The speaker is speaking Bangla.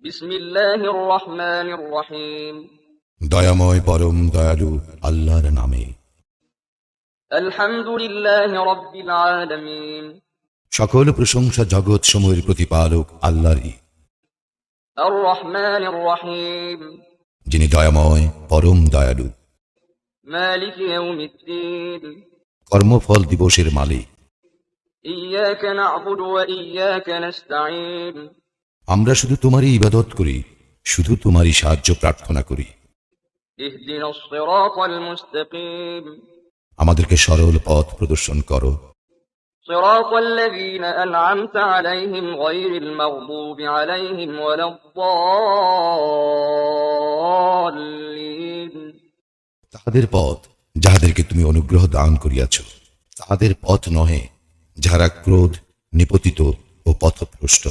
বিসমিল্লাহির রহমানির রহিম। দয়াময় পরম দয়ালু আল্লাহর নামে। আলহামদুলিল্লাহি রাব্বিল আলামিন। সকল প্রশংসা জগৎ সমূহের প্রতিপালক আল্লাহরই, আর রহমানির রহিম। যিনি দয়াময় পরম দয়ালু, মালিক ইয়াউমিদ্দিন। কর্মফল দিবসের মালিক। ইয়াকা না'বুদু ওয়া ইয়াকা নাস্তাঈন। আমরা শুধু তোমারই ইবাদত করি, শুধু তোমারই সাহায্য প্রার্থনা করি। ইহদিনাস সিরাতাল মুস্তাকিম। আমাদেরকে সরল পথ প্রদর্শন করো, সিরাতাল লাযীনা আন'আমতা আলাইহিম গায়রিল মাগদুবি আলাইহিম ওয়ালাদ-দাল্লিন। তাহাদের পথ যাহাদেরকে তুমি অনুগ্রহ দান করিয়াছ, তাহাদের পথ নহে যাহারা ক্রোধ নিপতিত ও পথভ্রষ্ট।